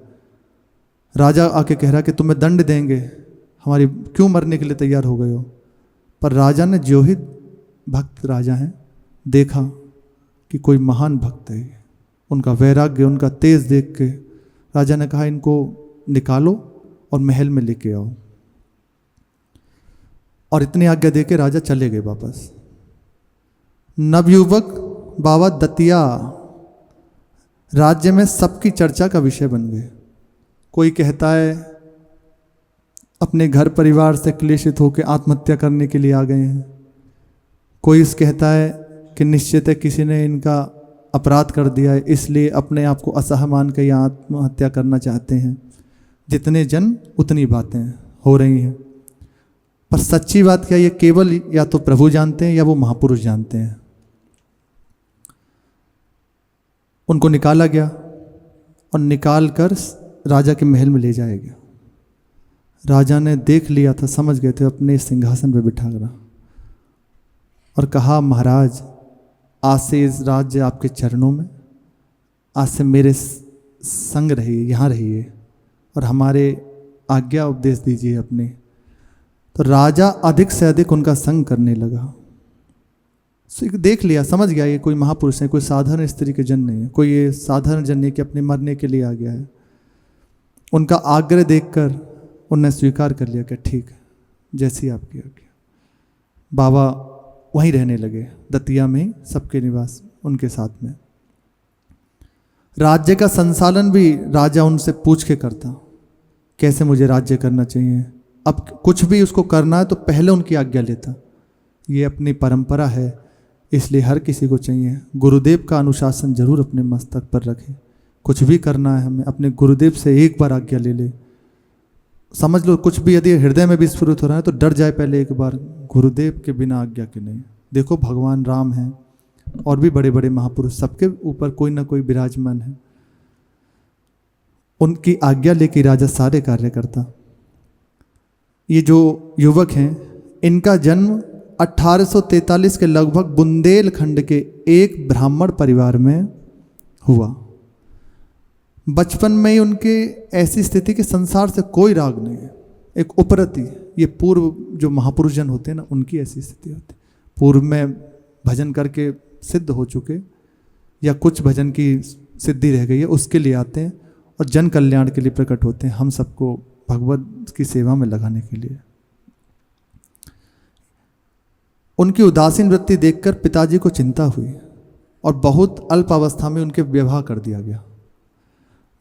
राजा आके कह रहा कि तुम्हें दंड देंगे, हमारी क्यों मरने के लिए तैयार हो गए हो? पर राजा ने, जो ही भक्त राजा हैं, देखा कि कोई महान भक्त है। उनका वैराग्य, उनका तेज देख के राजा ने कहा इनको निकालो और महल में लेके आओ। और इतनी आज्ञा देके राजा चले गए वापस। नवयुवक बाबा दतिया राज्य में सबकी चर्चा का विषय बन गए। कोई कहता है अपने घर परिवार से क्लेशित होकर आत्महत्या करने के लिए आ गए हैं। कोई इस कहता है कि निश्चित है किसी ने इनका अपराध कर दिया है, इसलिए अपने आप को असह मान कर या आत्महत्या करना चाहते हैं। जितने जन उतनी बातें हो रही हैं, पर सच्ची बात क्या, ये केवल या तो प्रभु जानते हैं या वो महापुरुष जानते हैं। उनको निकाला गया और निकाल कर राजा के महल में ले जाया गया। राजा ने देख लिया था, समझ गए थे, अपने सिंहासन पे बिठा रहा और कहा, महाराज आज से इस राज्य आपके चरणों में, आज से मेरे संग रहिए, यहाँ रहिए और हमारे आज्ञा उपदेश दीजिए अपने। तो राजा अधिक से अधिक उनका संग करने लगा। देख लिया, समझ गया ये कोई महापुरुष है, कोई साधारण स्त्री के जन नहीं है, कोई ये साधारण जन नहीं कि अपने मरने के लिए आ गया है। उनका आग्रह देखकर उनने स्वीकार कर लिया कि ठीक है, जैसी आपकी आज्ञा। बाबा वहीं रहने लगे, दतिया में ही सबके निवास उनके साथ में। राज्य का संचालन भी राजा उनसे पूछ के करता, कैसे मुझे राज्य करना चाहिए। अब कुछ भी उसको करना है तो पहले उनकी आज्ञा लेता, ये अपनी परंपरा है। इसलिए हर किसी को चाहिए गुरुदेव का अनुशासन जरूर अपने मस्तक पर रखें। कुछ भी करना है हमें अपने गुरुदेव से एक बार आज्ञा ले ले। समझ लो कुछ भी यदि हृदय में भी स्फुरित हो रहा है तो डर जाए पहले एक बार, गुरुदेव के बिना आज्ञा के नहीं। देखो भगवान राम हैं और भी बड़े बड़े महापुरुष, सबके ऊपर कोई ना कोई विराजमान है। उनकी आज्ञा लेके राजा सारे कार्य करता। ये जो युवक हैं इनका जन्म 1843 के लगभग बुंदेलखंड के एक ब्राह्मण परिवार में हुआ। बचपन में ही उनके ऐसी स्थिति कि संसार से कोई राग नहीं है, एक उपरति। ये पूर्व जो महापुरुष जन होते हैं ना, उनकी ऐसी स्थिति होती है। पूर्व में भजन करके सिद्ध हो चुके या कुछ भजन की सिद्धि रह गई है, उसके लिए आते हैं और जन कल्याण के लिए प्रकट होते हैं, हम सबको भगवत की सेवा में लगाने के लिए। उनकी उदासीन वृत्ति देखकर पिताजी को चिंता हुई और बहुत अल्प अवस्था में उनके विवाह कर दिया गया।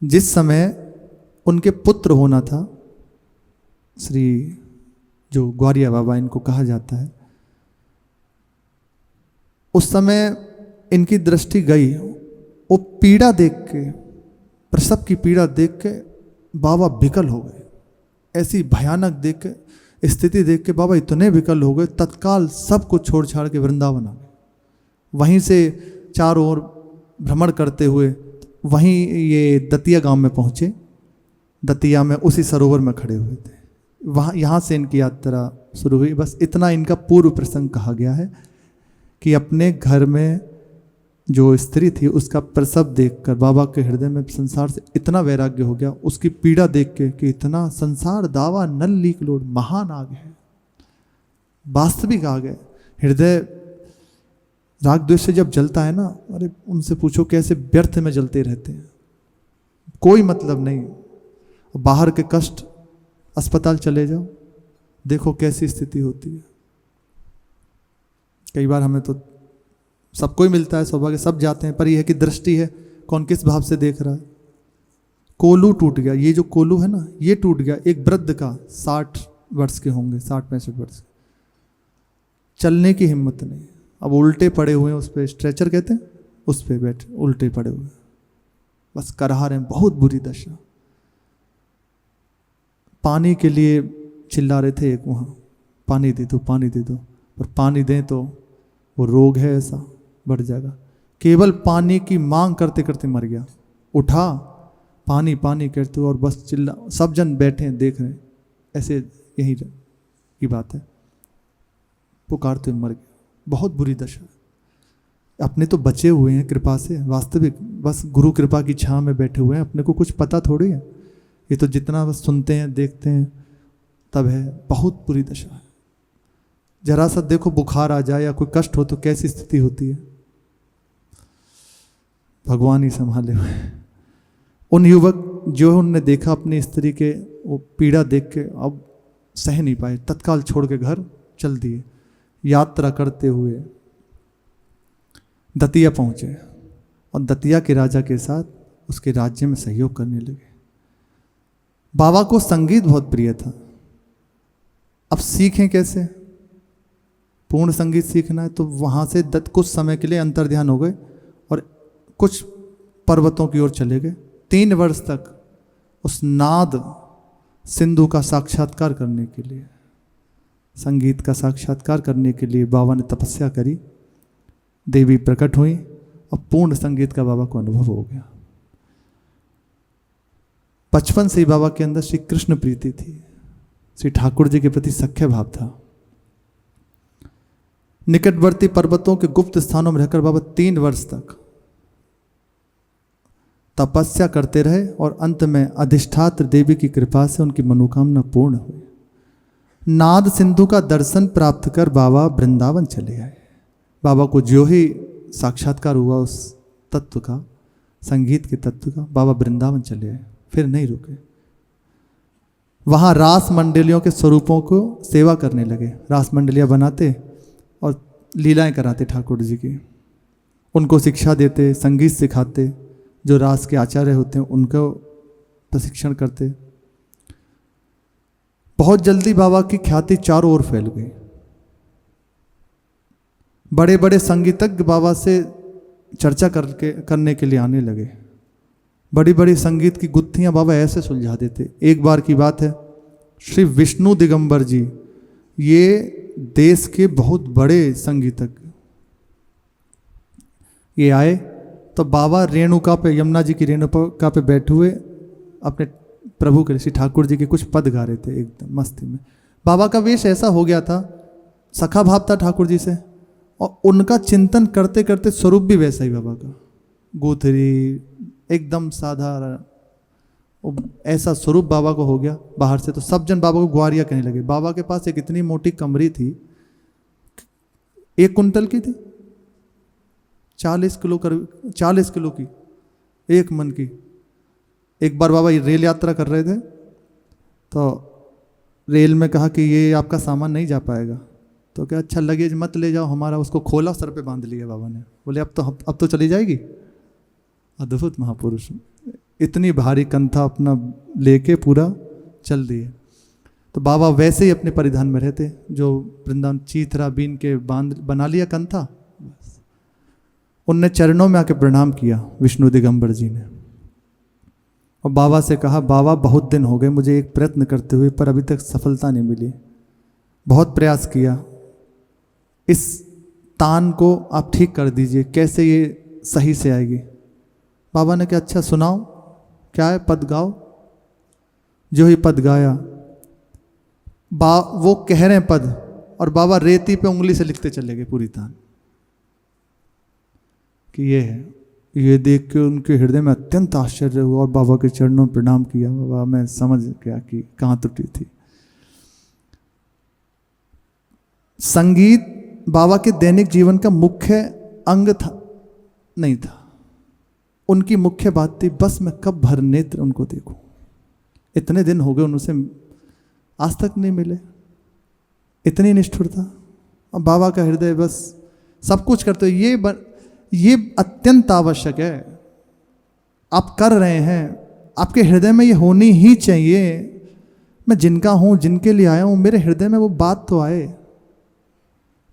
जिस समय उनके पुत्र होना था, श्री जो ग्वारिया बाबा इनको कहा जाता है, उस समय इनकी दृष्टि गई। वो पीड़ा देख के, प्रसव की पीड़ा देख के बाबा विकल हो गए। ऐसी भयानक देख के स्थिति देख के बाबा इतने विकल हो गए, तत्काल सब कुछ छोड़ छाड़ के वृंदावन आ गए। वहीं से चारों ओर भ्रमण करते हुए वहीं ये दतिया गांव में पहुँचे। दतिया में उसी सरोवर में खड़े हुए थे, वहाँ यहाँ से इनकी यात्रा शुरू हुई। बस इतना इनका पूर्व प्रसंग कहा गया है कि अपने घर में जो स्त्री थी उसका प्रसव देखकर बाबा के हृदय में संसार से इतना वैराग्य हो गया, उसकी पीड़ा देख के कि इतना संसार दावा नल लीक लोड, महान आ गए, वास्तविक आ गए। हृदय राग द्वेष से जब जलता है ना, अरे उनसे पूछो कैसे व्यर्थ में जलते रहते हैं, कोई मतलब नहीं। बाहर के कष्ट, अस्पताल चले जाओ, देखो कैसी स्थिति होती है। कई बार हमें तो सबको ही मिलता है सौभाग्य, सब जाते हैं, पर यह है कि दृष्टि है, कौन किस भाव से देख रहा है। कोलू टूट गया, ये जो कोलू है ना, ये टूट गया एक वृद्ध का, 60 वर्ष के होंगे, 60-65 वर्ष, चलने की हिम्मत नहीं। अब उल्टे पड़े हुए हैं, उस पर स्ट्रेचर कहते हैं, उस पर बैठे उल्टे पड़े हुए, बस करहा रहे हैं, बहुत बुरी दशा। पानी के लिए चिल्ला रहे थे एक वहाँ, पानी दे दो, पानी दे दो, पर पानी दें तो वो रोग है ऐसा बढ़ जाएगा। केवल पानी की मांग करते करते मर गया। उठा, पानी पानी करते और बस चिल्ला, सब जन बैठे हैं देख रहे हैं, ऐसे यही की बात है, पुकारते मर गया। बहुत बुरी दशा। अपने तो बचे हुए हैं कृपा से, वास्तविक बस गुरु कृपा की छां में बैठे हुए हैं, अपने को कुछ पता थोड़ी है। ये तो जितना बस सुनते हैं देखते हैं तब है। बहुत बुरी दशा है। जरा सा देखो बुखार आ जाए या कोई कष्ट हो तो कैसी स्थिति होती है, भगवान ही संभाले हुए। उन युवक जो उनने देखा अपनी स्त्री के वो पीड़ा देख के अब सह नहीं पाए, तत्काल छोड़ के घर चल दिए। यात्रा करते हुए दतिया पहुंचे और दतिया के राजा के साथ उसके राज्य में सहयोग करने लगे। बाबा को संगीत बहुत प्रिय था। अब सीखें कैसे? पूर्ण संगीत सीखना है तो वहाँ से कुछ समय के लिए अंतर्ध्यान हो गए और कुछ पर्वतों की ओर चले गए। 3 वर्ष तक उस नाद सिंधु का साक्षात्कार करने के लिए, संगीत का साक्षात्कार करने के लिए बाबा ने तपस्या करी। देवी प्रकट हुई और पूर्ण संगीत का बाबा को अनुभव हो गया। बचपन से ही बाबा के अंदर श्री कृष्ण प्रीति थी, श्री ठाकुर जी के प्रति सख्य भाव था। निकटवर्ती पर्वतों के गुप्त स्थानों में रहकर बाबा 3 वर्ष तक तपस्या करते रहे और अंत में अधिष्ठात्र देवी की कृपा से उनकी मनोकामना पूर्ण हुई। नाद सिंधु का दर्शन प्राप्त कर बाबा वृंदावन चले आए। बाबा को जो ही साक्षात्कार हुआ उस तत्व का, संगीत के तत्व का, बाबा वृंदावन चले आए, फिर नहीं रुके। वहाँ रास मंडलियों के स्वरूपों को सेवा करने लगे। रास मंडलियाँ बनाते और लीलाएं कराते ठाकुर जी की, उनको शिक्षा देते, संगीत सिखाते। जो रास के आचार्य होते हैं उनको प्रशिक्षण करते। बहुत जल्दी बाबा की ख्याति चारों ओर फैल गई। बड़े बड़े संगीतज्ञ बाबा से चर्चा करने के लिए आने लगे। बड़ी बड़ी संगीत की गुत्थियां बाबा ऐसे सुलझा देते। एक बार की बात है, श्री विष्णु दिगंबर जी, ये देश के बहुत बड़े संगीतज्ञ, ये आए तो बाबा रेणुका पे, यमुना जी की रेणुका पे बैठे हुए अपने प्रभु के, श्री ठाकुर जी के कुछ पद गा रहे थे एकदम मस्ती में। बाबा का वेश ऐसा हो गया था, सखा भाव था ठाकुर जी से, और उनका चिंतन करते करते स्वरूप भी वैसा ही बाबा का, गोथरी एकदम साधारण, ऐसा स्वरूप बाबा को हो गया बाहर से। तो सब जन बाबा को ग्वारिया कहने लगे। बाबा के पास एक इतनी मोटी कमरी थी, 1 कुंटल की थी, 40 किलो की, 1 मन की। एक बार बाबा रेल यात्रा कर रहे थे तो रेल में कहा कि ये आपका सामान नहीं जा पाएगा। तो क्या, अच्छा लगेज मत ले जाओ हमारा। उसको खोला, सर पे बांध लिया बाबा ने। बोले अब तो चली जाएगी। अद्भुत महापुरुष, इतनी भारी कंथा अपना लेके पूरा चल दिए। तो बाबा वैसे ही अपने परिधान में रहते, जो वृंदावन चीथरा बीन के बांध बना लिया कंथा, बस। उनने चरणों में आके प्रणाम किया विष्णु दिगंबर जी ने, और बाबा से कहा, बाबा बहुत दिन हो गए मुझे एक प्रयत्न करते हुए, पर अभी तक सफलता नहीं मिली। बहुत प्रयास किया, इस तान को आप ठीक कर दीजिए, कैसे ये सही से आएगी। बाबा ने कहा, अच्छा सुनाओ, क्या है, पद गाओ। जो ही पद गाया, वो कह रहे हैं पद, और बाबा रेती पे उंगली से लिखते चले गए पूरी तान कि ये है। ये देख के उनके हृदय में अत्यंत आश्चर्य हुआ और बाबा के चरणों में प्रणाम किया। बाबा, मैं समझ गया कि कहाँ त्रुटि थी। संगीत बाबा के दैनिक जीवन का मुख्य अंग था नहीं था। उनकी मुख्य बात थी, बस मैं कब भर नेत्र उनको देखूं। इतने दिन हो गए उनसे आज तक नहीं मिले, इतनी निष्ठुरता। अब बाबा का हृदय बस सब कुछ करते, ये अत्यंत आवश्यक है। आप कर रहे हैं, आपके हृदय में ये होनी ही चाहिए। मैं जिनका हूं, जिनके लिए आया हूं, मेरे हृदय में वो बात तो आए,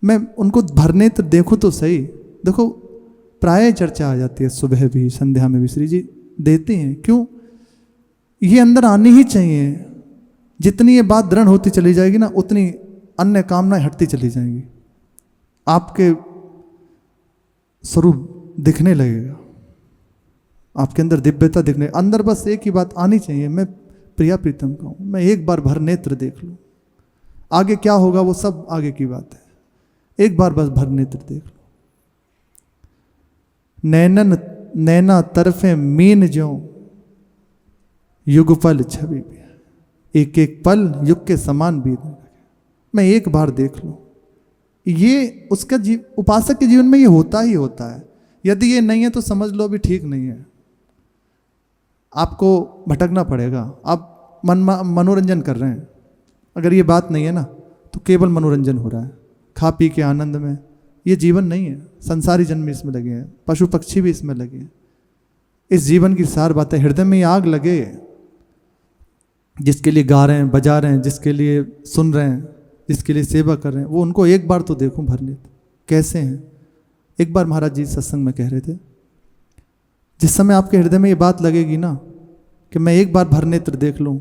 मैं उनको भरने तो देखूं तो सही। देखो, प्राय चर्चा आ जाती है, सुबह भी संध्या में भी श्री जी देते हैं। क्यों? ये अंदर आनी ही चाहिए। जितनी ये बात दृढ़ होती चली जाएगी ना, उतनी अन्य कामनाएं हटती चली जाएंगी, आपके स्वरूप दिखने लगेगा, आपके अंदर दिव्यता दिखने। अंदर बस एक ही बात आनी चाहिए, मैं प्रिया प्रीतम का हूं, मैं एक बार भर नेत्र देख लूं। आगे क्या होगा वो सब आगे की बात है, एक बार बस भर नेत्र देख लो। नैनन नैना तरफे मीन ज्यों युगपल छवि भी, एक एक पल युग के समान बीतने लगे, मैं एक बार देख लूं। ये उसका उपासक के जीवन में ये होता ही होता है। यदि ये नहीं है तो समझ लो अभी ठीक नहीं है, आपको भटकना पड़ेगा। आप मनोरंजन कर रहे हैं, अगर ये बात नहीं है ना तो केवल मनोरंजन हो रहा है, खा पी के आनंद में। ये जीवन नहीं है। संसारी जन भी इसमें लगे हैं, पशु पक्षी भी इसमें लगे हैं। इस जीवन की सार बात है, हृदय में ये आग लगे, जिसके लिए गा रहे हैं, बजा रहे हैं, जिसके लिए सुन रहे हैं, जिसके लिए सेवा कर रहे हैं, वो उनको एक बार तो देखूं भरने कैसे हैं। एक बार महाराज जी सत्संग में कह रहे थे, जिस समय आपके हृदय में ये बात लगेगी ना कि मैं एक बार भर नेत्र देख लूं,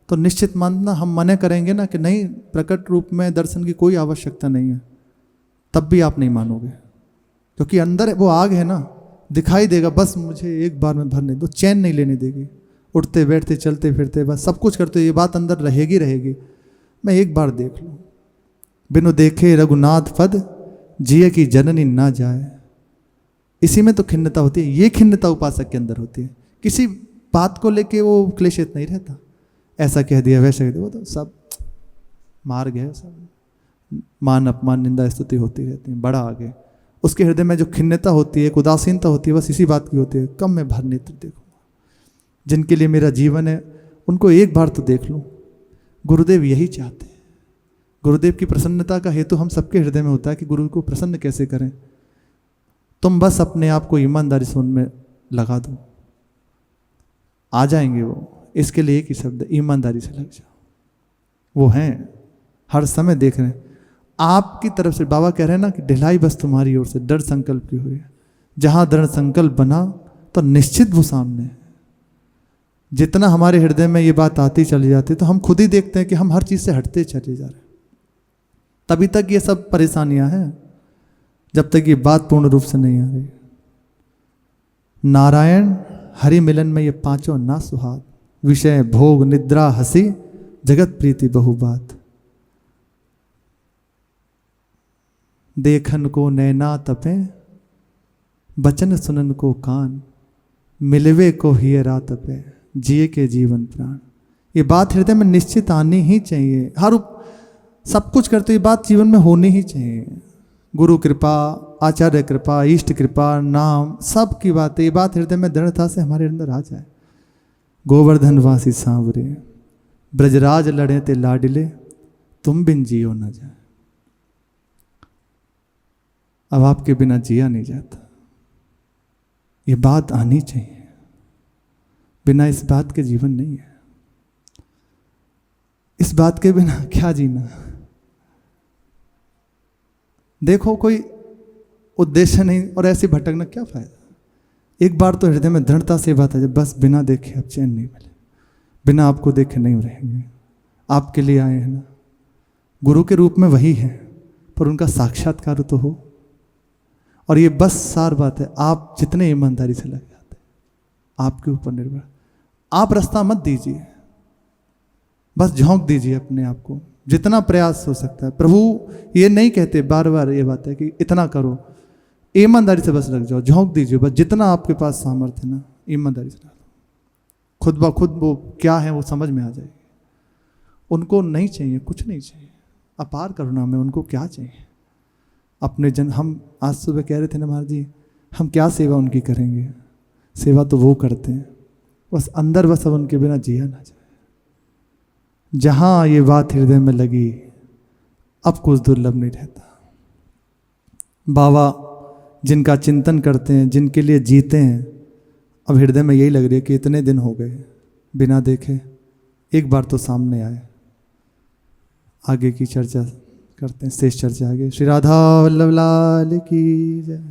तो निश्चित मानना हम मने करेंगे ना कि नहीं, प्रकट रूप में दर्शन की कोई आवश्यकता नहीं है, तब भी आप नहीं मानोगे, क्योंकि अंदर वो आग है ना, दिखाई देगा, बस मुझे एक बार में भरने दो, चैन नहीं लेने देगी। उठते बैठते चलते फिरते बस सब कुछ करते, ये बात अंदर रहेगी रहेगी, मैं एक बार देख लूं। बिनु देखे रघुनाथ पद जिये की जननी ना जाए। इसी में तो खिन्नता होती है, ये खिन्नता उपासक के अंदर होती है। किसी बात को लेके वो क्लेशित नहीं रहता, ऐसा कह दिया वैसा कह दिया, वो तो सब मार्ग है, सब मान अपमान निंदा स्तुति होती रहती है, बड़ा आगे। उसके हृदय में जो खिन्नता होती है, एक उदासीनता होती है, बस इसी बात की होती है, कब मैं भर नेत्र देखूंगा। जिनके लिए मेरा जीवन है उनको एक बार तो देख लूं। गुरुदेव यही चाहते हैं। गुरुदेव की प्रसन्नता का हेतु हम सबके हृदय में होता है कि गुरु को प्रसन्न कैसे करें। तुम बस अपने आप को ईमानदारी से उनमें लगा दो, आ जाएंगे वो। इसके लिए एक ही शब्द, ईमानदारी से लग जाओ। वो हैं, हर समय देख रहे हैं। आपकी तरफ से बाबा कह रहे हैं ना कि ढिलाई बस तुम्हारी ओर से दृढ़ संकल्प की हुई है। जहां दृढ़ संकल्प बना तो निश्चित वो सामने है। जितना हमारे हृदय में ये बात आती चली जाती तो हम खुद ही देखते हैं कि हम हर चीज से हटते चले जा रहे हैं। तभी तक ये सब परेशानियां हैं, जब तक ये बात पूर्ण रूप से नहीं आ रही। नारायण हरि मिलन में ये पांचों ना सुहाग, विषय भोग निद्रा हंसी जगत प्रीति बहु बात। देखन को नैना तपे बचन सुनन को कान, मिलवे को हिय रात पे जिए के जीवन प्राण। ये बात हृदय में निश्चित आनी ही चाहिए। हर सब कुछ करते ये बात जीवन में होनी ही चाहिए। गुरु कृपा, आचार्य कृपा, इष्ट कृपा, नाम, सब की बात है। ये बात हृदय में दृढ़ता से हमारे अंदर आ जाए। गोवर्धन वासी सांवरे ब्रजराज लड़े ते लाडिले, तुम बिन जियो न जाए। अब आपके बिना जिया नहीं जाता, ये बात आनी चाहिए। बिना इस बात के जीवन नहीं है। इस बात के बिना क्या जीना। देखो कोई उद्देश्य नहीं और ऐसे भटकना क्या फायदा। एक बार तो हृदय में दृढ़ता से बात है, बस बिना देखे अब चैन नहीं मिले, बिना आपको देखे नहीं रहेंगे। आपके लिए आए हैं ना, गुरु के रूप में वही है, पर उनका साक्षात्कार तो हो। और ये बस सार बात है, आप जितने ईमानदारी से लग जाते आपके ऊपर निर्भर। आप रास्ता मत दीजिए, बस झोंक दीजिए अपने आप को, जितना प्रयास हो सकता है। प्रभु ये नहीं कहते बार बार ये बात है कि इतना करो, ईमानदारी से बस लग जाओ, झोंक दीजिए बस जितना आपके पास सामर्थ्य ना, ईमानदारी से डालो। खुद ब खुद वो क्या है वो समझ में आ जाएगी। उनको नहीं चाहिए, कुछ नहीं चाहिए। अपार करुणा में उनको क्या चाहिए। अपने जन, हम आज सुबह कह रहे थे ना महाराज जी, हम क्या सेवा उनकी करेंगे। सेवा तो वो करते हैं, बस अंदर बस अब उनके बिना जिया ना जाए। जहाँ ये बात हृदय में लगी, अब कुछ दुर्लभ नहीं रहता। बाबा जिनका चिंतन करते हैं, जिनके लिए जीते हैं, अब हृदय में यही लग रही है कि इतने दिन हो गए बिना देखे, एक बार तो सामने आए। आगे की चर्चा करते हैं, शेष चर्चा आगे। श्री राधा वल्लभ लाल की जय।